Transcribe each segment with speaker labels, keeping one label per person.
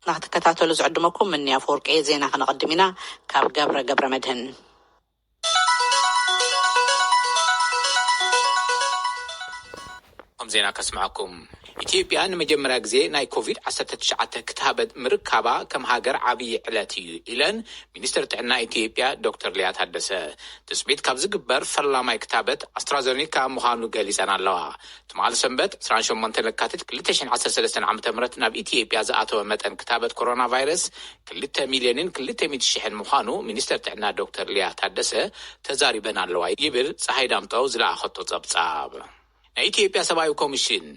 Speaker 1: نختكتاتلو زعدمكم من يافورك زينا خنقدمينا كاب قبر مدهن
Speaker 2: زينا كسمعكم ኢትዮጵያ ንመጀመሪያ ግዜ ናይ ኮቪድ-19 ክትሃበድ ምርካባ ከም ሃገር ዓብይ ዕለት እዩ ኢለን ሚኒስትር ጥዕና ኢትዮጵያ ዶክተር ሊያ ታደሰ ትስቢት ካብ ዝግበር ፈላማይ ክታበት ኣስትራዘኒካ ምዃኑ ገሊፀን ኣለዋ ትማል ሰንበት 28 ለካቲት 2013 ዓ.ም ናብ ኢትዮጵያ ዝኣተወ መጠን ክታበት ኮሮና ቫይረስ 2,200,000 ምዃኑ ሚኒስትር ጥዕና ዶክተር ሊያ ታደሰ ተዛሪበን ኣለዋ ይብል ፀሓይ ዳምጠው ዝለኣኸቶ ጸብጻብ ኢትዮጵያ ሰብኣዊ ኮሚሽን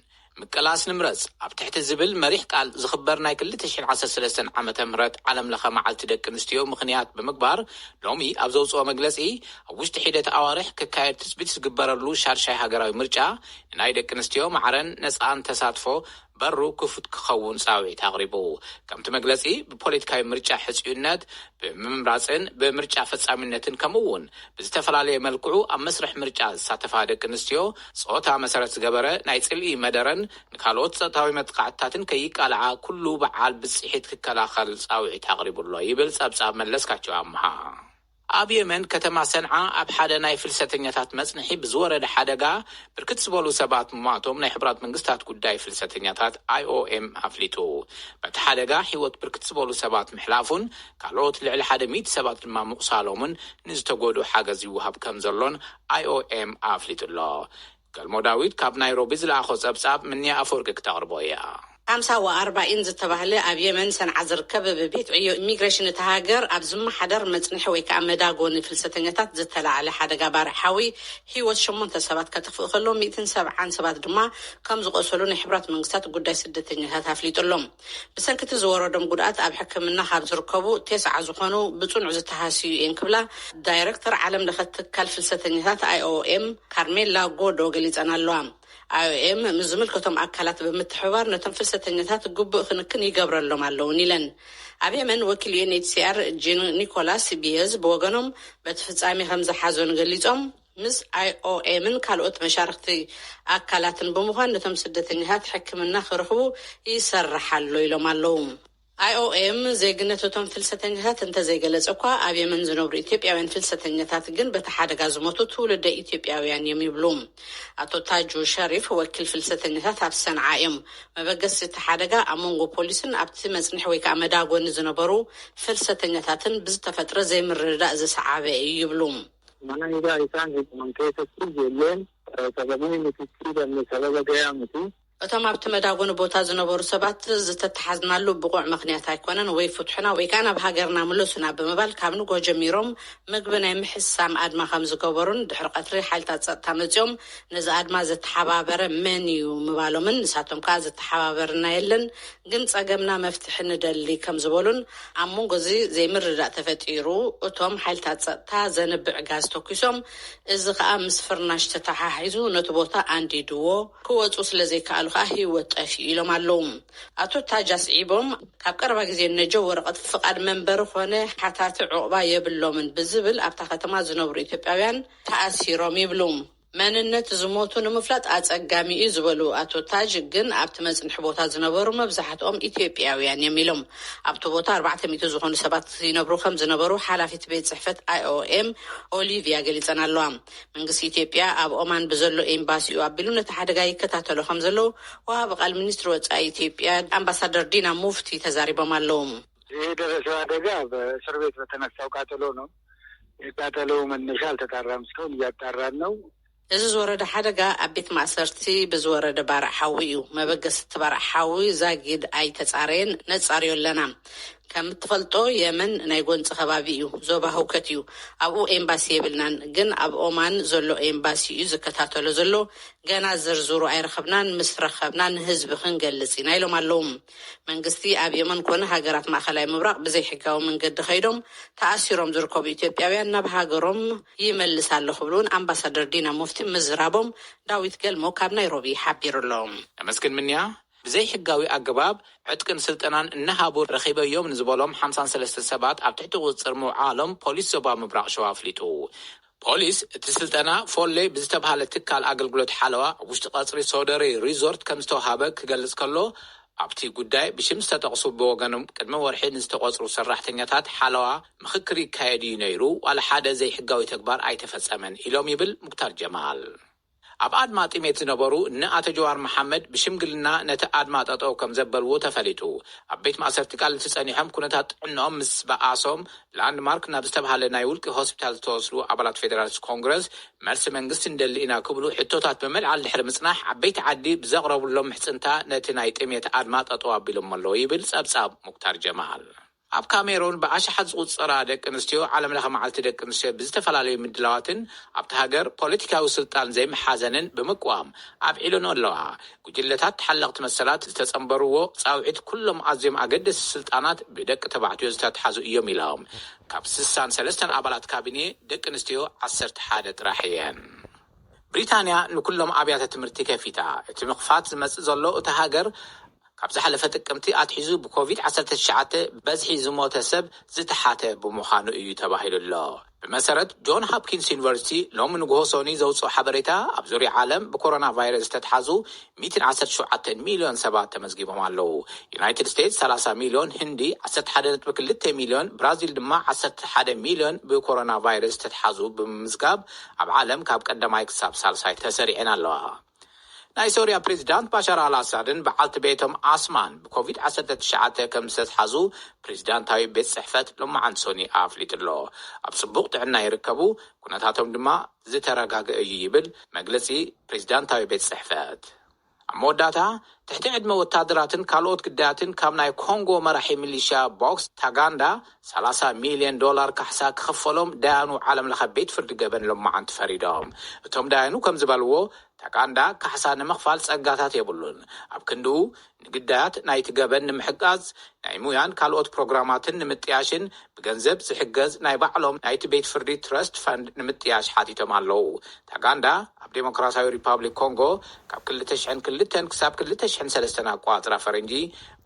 Speaker 2: مقلاس نمرز ኣብ ትሕቲ ዝብል መሪሕ ቃል ዝኽበር ናይ 2013 ዓመተ ምህረት ዓለም ለኸ መዓልቲ ደቂ ኣንስትዮ ምኽንያት ብምግባር ሎሚ ኣብ ዘውፅኦ መግለጺ ኣብ ውሽጢ ሒደት ኣዋርሕ ክካየድ ትፅቢት ዝግበረሉ ሻርሻይ ሃገራዊ ምርጫ ናይ ደቂ ኣንስትዮ ማዕረን ነፃን ተሳትፎ በሩ ክፉት ክኸውን ጻውዒት ኣቕሪቡ ከምቲ መግለጺ ብፖለቲካዊ ምርጫ ሕጽዩነት ብምምራጽን ብምርጫ ፈጻሚነትን ከምኡውን ብዝተፈላለየ መልክዑ ኣብ መስርሕ ምርጫ ዝሳተፋ ደቂ ኣንስትዮ ጾታ መሰረት ዝገበረ ናይ ጽልኢ መደረን ንካልኦት ጾታዊ መጥቃዕትታትን ከይቃልዓ ኩሉ በዓል ብጽሒት ክከላኸል ጻውዒት ኣቕሪቡሎ ይብል ጸብጻብ መለስካቸው ኣምሃ ኣብ የመን ከተማ ሰንዓ ኣብ ሓደ ናይ ፍልሰተኛታት መጽንሒ ብዝወረደ ሓደጋ ብርክት ዝበሉ ሰባት ምማቶም ናይ ሕብራት መንግስታት ጉዳይ ፍልሰተኛታት IOM ኣፍሊጡ በቲ ሓደጋ ህይወት ብርክት ዝበሉ ሰባት ምሕላፉን ካልኦት ልዕሊ 100 ሰባት ድማ ምቁሳሎምን ንዝተጎዱ ሓገዝ ይውሃብ ከም ዘሎን IOM ኣፍሊጡሎ ገልሞ ዳዊት ካብ ናይሮቢ ዝለኣኾ ጸብጻብ ምንያ ኣፈወርቂ ክተቕርቦ እያ
Speaker 1: 45 ዝተባህለ ኣብ የመን ሰንዓ ዝርከብ በቤት ዕዮ ኢሚግሬሽን ተሃገር ኣብ ዝመሓደር መጽንሒ ወይ ከዓ መዳጎን ፍልሰተኛታት ዝተላዓለ ሓደጋ ባርሓዊ ህይወት 8 ሰባት ከተኽፍእ ከሎ 170 ሰባት ድማ ከም ዝቆሰሉ ናይ ሕብራት መንግስታት ጉዳይ ስደተኛታት ኣፍሊጡሎም ብሰንኪቲ ዝወረዶም ጉድኣት ኣብ ሕክምና ካብ ዝርከቡ 9 ዝኾኑ ብጽኑዕ ዝተሃስዩ እየን ክብላ ዳይሬክተር ዓለም ለኸ ትካል ፍልሰተኛታት IOM ካርሜላ ጎዶ ገሊፀና ኣለዋ IOM ምዝምልከቶም ኣካላት ብምትሕባር ነቶም ፍልሰተኛታት ግቡእ ክንክን ይገብረሎም ኣለውን ኢለን ኣብ የመን ወኪል UNHCR ጂን ኒኮላስ ቢየዝ ብወገኖም በቲ ፍጻሜ ከም ዝሓዘኑ ገሊፆም ምስ IOM ካልኦት መሻርክቲ ኣካላትን ብምዃን ነቶም ስደተኛታት ሕክምና ክረኽቡ ይሰርሓሉ ኢሎም ኣለዉ IOM ዘይግነቶቶም ፍልሰተኛታት እንተዘይገለጸ እኳ ኣብ የመን ዝነብሩ ኢትዮጵያውያን ፍልሰተኛታት ግን በቲ ሓደጋ ዝሞቱ ትውልደ ኢትዮጵያውያን ይብሉ ኣቶ ታጁ ሸሪፍ ወኪል ፍልሰተኛታት ኣብ ሰንዓ እዮም መበገሲ እቲ ሓደጋ ኣብ መንጎ ፖሊስን ኣብቲ መጽንሒ ወይ ከዓ መዳጎኒ ዝነበሩ ፍልሰተኛታትን ብዝተፈጥረ ዘይምርድዳእ ዝሰዓበ እዩ ይብሉ
Speaker 3: ማናይዳ ኢሳን መንከሰስ የለን ሰበቡን ምትክሪ በመሰበበ ገያምቲ
Speaker 1: እቶም ኣብቲ መዳጎን ቦታ ዝነበሩ ሰባት ዝተተሓዝናሉ ብቑዕ ምኽንያት ኣይኮነን ወይ ፍትሕና ወይ ከዓ ናብ ሃገርና ምለሱና ብምባል ካብ ንጎ ጀሚሮም ምግቢ ናይ ምሕሳም ኣድማ ከም ዝገበሩን ድሕሪ ቀትሪ ሓይልታት ጸጥታ መጺኦም ነዚ ኣድማ ዘተሓባበረ መን እዩ ምባሎምን ንሳቶም ከዓ ዘተሓባበርና የለን ግን ጸገምና መፍትሒ ንደሊ ከም ዝበሉን ኣብ መንጎ እዚ ዘይምርዳእ ተፈጢሩ እቶም ሓይልታት ጸጥታ ዘንብዕ ጋዝ ተኪሶም እዚ ከዓ ምስ ፍርናሽ ተተሓሒዙ ነቲ ቦታ አንዲድዎ ክወፁ ስለዘይከኣሉ ህይወት ጠፊኡ ኢሎም ኣለዉ ኣቶ ታጃስ ዒቦም ካብ ቀረባ ግዜ ነጀው ወረቐት ፍቃድ መንበሪ ኾነ ሓታቲ ዕቑባ የብሎምን ብዝብል ኣብታ ከተማ ዝነብሩ ኢትዮጵያውያን ተኣሲሮም ይብሉ መንነት ዝሞቱ ንምፍላጥ ኣጸጋሚ እዩ ዝበሉ ኣቶ ታጅ ግን ኣብቲ መጽንሒ ቦታ ዝነበሩ መብዛሕትኦም ኢትዮጵያውያን የሚሎም ኣብቲ ቦታ 400 ዝኾኑ ሰባት ይነብሩ ከም ዝነበሩ ሓላፊት ቤት ጽሕፈት IOM ኦሊቪያ ገሊፀና ኣለዋ መንግስቲ ኢትዮጵያ ኣብ ኦማን ብዘሎ ኤምባሲኡ ኣቢሉ ነቲ ሓደጋ ይከታተሎ ከም ዘሎ ወሃቢ ቃል ሚኒስትር ወጻኢ ኢትዮጵያ አምባሳደር ዲና ሙፍቲ ተዛሪቦም ኣለዉ
Speaker 3: የደረሰው አደጋ በእስር ቤት በተነሳው ቃጠሎ ነው የቃጠሎው መነሻ አልተጣራም እስካሁን እያጣራን ነው
Speaker 1: እዚ ዝወረደ ሓደጋ ኣብ ቤት ማእሰርቲ ብዝወረደ ባርሓዊ እዩ መበገስቲ ባርሓዊ ዛጊድ ኣይተጻረየን ነጻርዮ ኣለና ከም ትፈልጦ የመን ናይ ጎንፂ ከባቢ እዩ ዞባ ህውከት እዩ ኣብኡ ኤምባሲ የብልናን ግን ኣብ ኦማን ዘሎ ኤምባሲ እዩ ዝከታተሎ ዘሎ ገና ዝርዝሩ ኣይረኸብናን ምስ ረኸብናን ህዝቢ ክንገልጽ ኢና ኢሎም ኣለዉ መንግስቲ ኣብ የመን ኮነ ሃገራት ማእኸላይ ምብራቅ ብዘይ ሕጋዊ መንገዲ ኸይዶም ተኣሲሮም ዝርከቡ ኢትዮጵያውያን ናብ ሃገሮም ይመልሳሉ ክብሉን አምባሳደር ዲና ሙፍቲ ምዝራቦም ዳዊት ገልሞ ካብ ናይሮቢ ሓቢሩሎም
Speaker 2: መስክን ምንያ ብዘይ ሕጋዊ ኣገባብ ዕጥቅን ስልጠናን እናሃቡ ረኺበዮም ንዝበሎም 53 ሰባት ኣብ ትሕቲ ቁፅጥር ምውዓሎም ፖሊስ ዞባ ምብራቅ ሸዋ ኣፍሊጡ ፖሊስ እቲ ስልጠና ፎሌ ብዝተባሃለ ትካል ኣገልግሎት ሓለዋ ውሽጢ ቀጽሪ ሶደሬ ሪዞርት ከም ዝተወሃበ ክገልጽ ከሎ ኣብቲ ጉዳይ ብሽም ዝተጠቕሱ ብወገኖም ቅድመ ወርሒ ንዝተቆፅሩ ሰራሕተኛታት ሓለዋ ምክክር ይካየድ እዩ ነይሩ ዋላ ሓደ ዘይሕጋዊ ተግባር ኣይተፈጸመን ኢሎም ይብል ሙክታር ጀማል ኣብ ኣድማ ጢሜት ዝነበሩ ንኣቶ ጀዋር መሐመድ ብሽምግልና ነቲ ኣድማ ጠጠው ከም ዘበልዎ ተፈሊጡ ኣብ ቤት ማእሰርቲ ቃልሲ ጸኒሖም ኩነታት ጥዕንኦም ምስ በኣሶም ላንድማርክ ናብ ዝተባሃለ ናይ ውልቂ ሆስፒታል ዝተወስዱ ኣባላት ፌደራሊስት ኮንግረስ መልሲ መንግስቲ እንደሊ ኢና ክብሉ ሕቶታት በመልዓል ድሕሪ ምጽናሕ ዓበይቲ ዓዲ ብዘቕረቡሎም ምሕጽንታ ነቲ ናይ ጢሜት ኣድማ ጠጠው ኣቢሎም ኣለዉ ይብል ጸብጻብ ሙክታር ጀማል ኣብ ካሜሮን ብኣሽሓት ዝቁጸራ ደቂ ኣንስትዮ ዓለም ለኸ መዓልቲ ደቂ ኣንስትዮ ብዝተፈላለዩ ምድላዋትን ኣብቲ ሃገር ፖለቲካዊ ስልጣን ዘይመሓዘንን ብምቋም ኣብዒሉን ኣለዋ ጉጅለታት ተሓለቕቲ መሰላት ዝተጸንበርዎ ጻውዒት ኩሎም ኣዝዮም ኣገደሲ ስልጣናት ብደቂ ተባዕትዮ ዝተተሓዙ እዮም ኢሎም ካብ 63 ኣባላት ካቢኔ ደቂ ኣንስትዮ 11 ጥራሕ እየን ብሪታንያ ንኩሎም ኣብያተ ትምህርቲ ከፊታ እቲ ምኽፋት ዝመጽእ ዘሎ እቲ ሃገር ካብ ዝሓለፈ ጥቅምቲ ኣትሒዙ ብኮቪድ-19 በዝሒ ዝሞተ ሰብ ዝተሓተ ብምዃኑ እዩ ተባሂሉ ኣሎ ብመሰረት ጆን ሃፕኪንስ ዩኒቨርሲቲ ሎሚ ንግሆ ሶኒ ዘውፅኦ ሓበሬታ ኣብ ዙርያ ዓለም ብኮሮና ቫይረስ ዝተተሓዙ 117 ሚሊዮን ሰባት ተመዝጊቦም ኣለዉ ዩናይትድ ስቴትስ 30 ሚሊዮን ህንዲ 11.2 ሚሊዮን ብራዚል ድማ 11 ሚሊዮን ብኮሮና ቫይረስ ዝተተሓዙ ብምምዝጋብ ኣብ ዓለም ካብ ቀዳማይ ክሳብ ሳልሳይ ተሰሪዐን ኣለዋ ናይ ሶሪያ ፕሬዚዳንት ባሻር አልአሳድን በዓልቲ ቤቶም ኣስማን ብኮቪድ-19 ከም ዝተተሓዙ ፕሬዚዳንታዊ ቤት ጽሕፈት ሎማዓንቲ ሶኒ ኣፍሊጡሎ ኣብ ጽቡቕ ጥዕና ይርከቡ ኩነታቶም ድማ ዝተረጋግአ እዩ ይብል መግለጺ ፕሬዚዳንታዊ ቤት ጽሕፈት ኣብ መወዳእታ ትሕቲ ዕድመ ወታደራትን ካልኦት ግዳያትን ካብ ናይ ኮንጎ መራሒ ሚሊሽያ ቦክስ ታጋንዳ $30 ሚሊዮን ካሕሳ ክኽፈሎም ዳያኑ ዓለም ለኸ ቤት ፍርዲ ገበን ሎማዓንቲ ፈሪዶም እቶም ዳያኑ ከም ዝበልዎ ታጋንዳ ካሕሳ ንምኽፋል ጸጋታት የብሉን ኣብ ክንድኡ ንግዳያት ናይቲ ገበን ንምሕጋዝ ናይ ሙያን ካልኦት ፕሮግራማትን ንምጥያሽን ብገንዘብ ዝሕገዝ ናይ ባዕሎም ናይቲ ቤት ፍርዲ ትረስት ፈንድ ንምጥያሽ ሓቲቶም ኣለዉ ታጋንዳ ኣብ ዴሞክራሲያዊ ሪፓብሊክ ኮንጎ ካብ 2002 ክሳብ 2003 ኣቋጽራ ፈረንጂ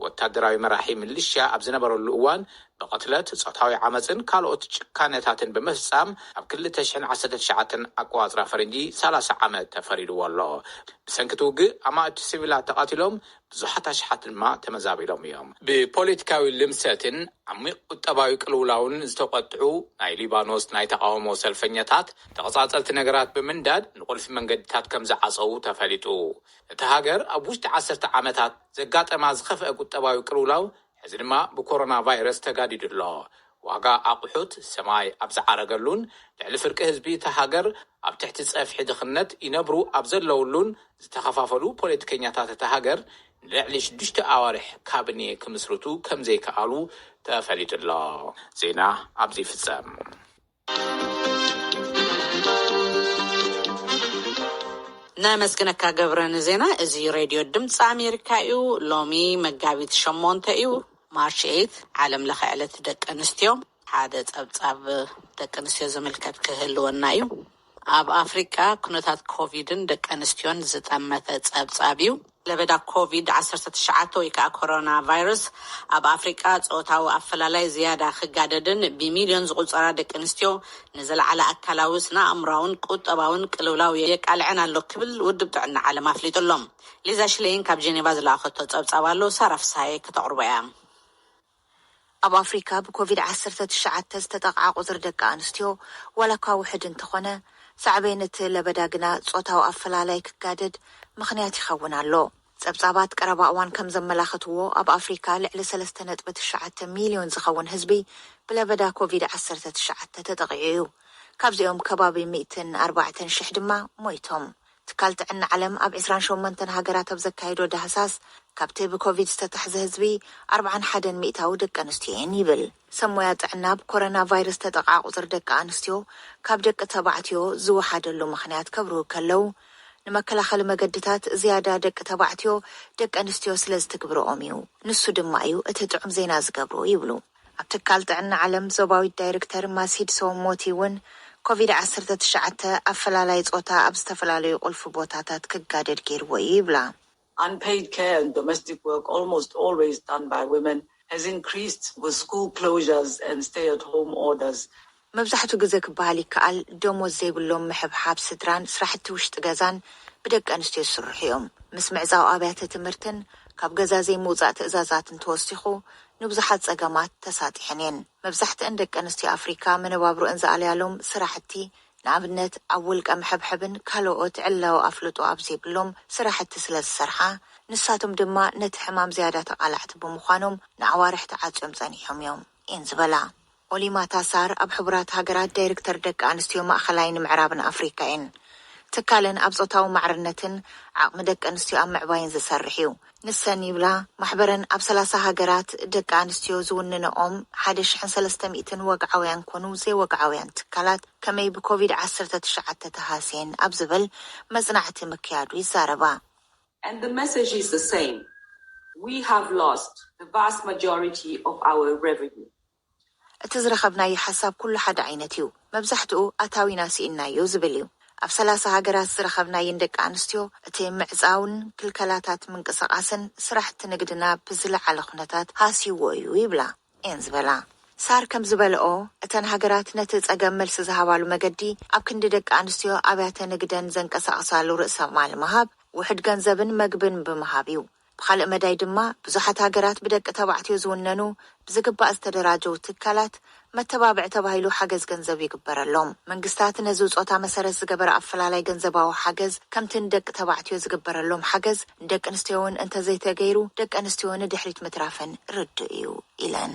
Speaker 2: ወታደራዊ መራሒ ሚሊሽያ ኣብ ዝነበረሉ እዋን በቀትለት ጾታዊ ዓመፅን ካልኦት ጭካነታትን በመፍጻም ኣብ 2019 ኣቋጽራ ፈረንጂ 30 ዓመት ተፈሪድዎ ኣሎ ብሰንኪቱ ውግእ ኣማእቲ ሲቪላት ተቃቲሎም ብዙሓት ኣሽሓት ድማ ተመዛቢሎም እዮም ብፖለቲካዊ ልምሰትን ዓሚቕ ቁጠባዊ ቅልውላውን ዝተቆጥዑ ናይ ሊባኖስ ናይ ተቃውሞ ሰልፈኛታት ተቐጻጸልቲ ነገራት ብምንዳድ ንቁልፊ መንገድታት ከም ዝዓፀው ተፈሊጡ እቲ ሃገር ኣብ ውሽጢ 10 ዓመታት ዘጋጠማ ዝኸፍአ ቁጠባዊ ቅልውላው እዚ ድማ ብኮሮና ቫይረስ ተጋዲድሎ ዋጋ ኣቑሑት ሰማይ ኣብ ዝዓረገሉን ልዕሊ ፍርቂ ህዝቢ እቲ ሃገር ኣብ ትሕቲ ፀፍሒ ድኽነት ይነብሩ ኣብ ዘለውሉን ዝተኸፋፈሉ ፖለቲከኛታት እቲ ሃገር ልዕሊ 6 ኣዋርሕ ካቢኔ ክምስርቱ ከም ዘይከኣሉ ተፈሊጡሎ ዜና ኣብዚ ይፍጸም
Speaker 1: ናመስግነካ ገብረን ዜና እዚ ሬድዮ ድምፂ ኣሜሪካ እዩ ሎሚ መጋቢት 8 እዩ ማርች 8 ዓለም ለኸ ዕለት ደቂ ኣንስትዮ ሓደ ጸብጻብ ደቂ ኣንስትዮ ዝምልከት ክህልወና እዩ ኣብ ኣፍሪካ ኩነታት ኮቪድን ደቂ ኣንስትዮን ዝጠመተ ጸብጻብ እዩ ለበዳ ኮቪድ-19 ወይ ከዓ ኮሮና ቫይረስ ኣብ ኣፍሪካ ጾታዊ ኣፈላላይ ዝያዳ ክጋደድን ብሚሊዮን ዝቁጸራ ደቂ ኣንስትዮ ንዝለዓለ ኣካላዊ ስነ ኣእምሮውን ቁጠባውን ቅልውላው የቃልዕን ኣሎ ክብል ውድብ ጥዕና ዓለም ኣፍሊጡሎም ሊዛ ሽሌይን ካብ ጄኔቫ ዝለኣኸቶ ጸብጻብ ኣሎ ሳራፍሳይ ከተቕርቦ እያ
Speaker 4: ኣብ ኣፍሪካ ብኮቪድ-19 ዝተጠቕዓ ቁፅሪ ደቂ ኣንስትዮ ወላካ ውሕድ እንተኾነ ሳዕቤነት ለበዳ ግና ጾታዊ ኣፈላላይ ክጋደድ ምኽንያት ይኸውን ኣሎ ጸብጻባት ቀረባ እዋን ከም ዘመላኽትዎ ኣብ ኣፍሪካ ልዕሊ 3.9 ሚሊዮን ዝኸውን ህዝቢ ብለበዳ ኮቪድ-19 ተጠቂዑ እዩ ካብዚኦም ከባቢ 140,000 ድማ ሞይቶም ትካል ጥዕና ዓለም ኣብ 28 ሃገራት ኣብ ዘካየዶ ዳህሳስ ካብቲ ብኮቪድ ዝተታሕዘ ህዝቢ 41 ሚእታዊ ደቂ ኣንስትዮ ይብል ሰሞያ ጥዕና ብኮሮና ቫይረስ ተጠቕዓ ቁፅሪ ደቂ ኣንስትዮ ካብ ደቂ ተባዕትዮ ዝወሓደሉ ምኽንያት ከብሩ ከለው ንመከላኸሊ መገድታት ዝያዳ ደቂ ተባዕትዮ ደቂ ኣንስትዮ ስለ ዝትግብሮኦም እዩ ንሱ ድማ እዩ እቲ ጥዑም ዜና ዝገብሩ ይብሉ ኣብ ትካል ጥዕና ዓለም ዞባዊ ዳይሬክተር ማሲድ ሶሞቲ እውን ኮቪድ-19 ኣፈላላይ ጾታ ኣብ ዝተፈላለዩ ቁልፊ ቦታታት ክጋደድ ገይርዎ ይብላ
Speaker 5: Unpaid care and domestic work almost always done by women has increased with school closures and stay-at-home orders.
Speaker 4: መብዛሕቱ ግዜ ክበሃል ይከኣል ደሞዝ ዘይብሎም ምሕብሓብ ስድራን ስራሕቲ ውሽጢ ገዛን ብደቂ ኣንስትዮ ዝስርሑ እዮም ምስ ምዕዛው ኣብያተ ትምህርትን ካብ ገዛ ዘይምውፃእ ትእዛዛትን ተወሲኹ ንብዙሓት ፀገማት ተሳጢሐን መብዛሕትአን ደቂ ኣንስትዮ ኣፍሪካ መነባብሮአን ዝኣልያሎም ስራሕቲ ንኣብነት ኣብ ውልቀ ምሕብሕብን ካልኦት ዕላው ኣፍልጦ ኣብዘይብሎም ስራሕቲ ስለ ዝሰርሓ ንሳቶም ድማ ነቲ ሕማም ዝያዳ ተቃላዕቲ ብምዃኖም ንኣዋርሕ ተዓፅዮም ፀኒሖም እዮም እየን ዝበላ ኦሊማ ታሳር ኣብ ሕቡራት ሃገራት ዳይሬክተር ደቂ ኣንስትዮ ማእኸላይ ንምዕራብን ኣፍሪካ እየን ትካለን ኣብ ፆታዊ ማዕርነትን ዓቕሚ ደቂ ኣንስትዮ ኣብ ምዕባይን ዝሰርሕ እዩ ንሰን ይብላ ማሕበረን ኣብ 30 ሃገራት ደቂ ኣንስትዮ ዝውንነኦም 1300 ወግዓውያን ኮኑ ዘይወግዓውያን ትካላት ከመይ ብኮቪድ-19 ተሃስየን ኣብ ዝብል መጽናዕቲ ምክያዱ ይዛረባ
Speaker 6: And the message is the same. We have lost the vast majority of our revenue.
Speaker 4: እቲ ዝረኸብናዮ ሓሳብ ኩሉ ሓደ ዓይነት እዩ መብዛሕትኡ ኣታዊና ሲኢናዮ ዝብል እዩ ኣብ 30 ሃገራት ዝረኸብናዮ ደቂ ኣንስትዮ እቲ ምዕፃውን ክልከላታት ምንቅስቓስን ስራሕቲ ንግድና ብዝለዓለ ኩነታት ሃስይዎ እዩ ይብላ እየን ዝበላ ሳር ከም ዝበልኦ እተን ሃገራት ነቲ ፀገም መልሲ ዝሃባሉ መገዲ ኣብ ክንዲ ደቂ ኣንስትዮ ኣብያተ ንግደን ዘንቀሳቕሳሉ ርእሰ ማል ምሃብ ውሕድ ገንዘብን መግብን ብምሃብ እዩ ብኻልእ መዳይ ድማ ብዙሓት ሃገራት ብደቂ ተባዕትዮ ዝውነኑ ብዝግባእ ዝተደራጀው ትካላት መተባብዕ ተባሂሉ ሓገዝ ገንዘብ ይግበረሎም መንግስታት ነዚ ፆታ መሰረት ዝገበረ ኣፈላላይ ገንዘባዊ ሓገዝ ከምቲ ንደቂ ተባዕትዮ ዝግበረሎም ሓገዝ ደቂ ኣንስትዮ እንተዘይተገይሩ ደቂ ኣንስትዮ ንድሕሪት ምትራፈን ርድእ እዩ ኢለን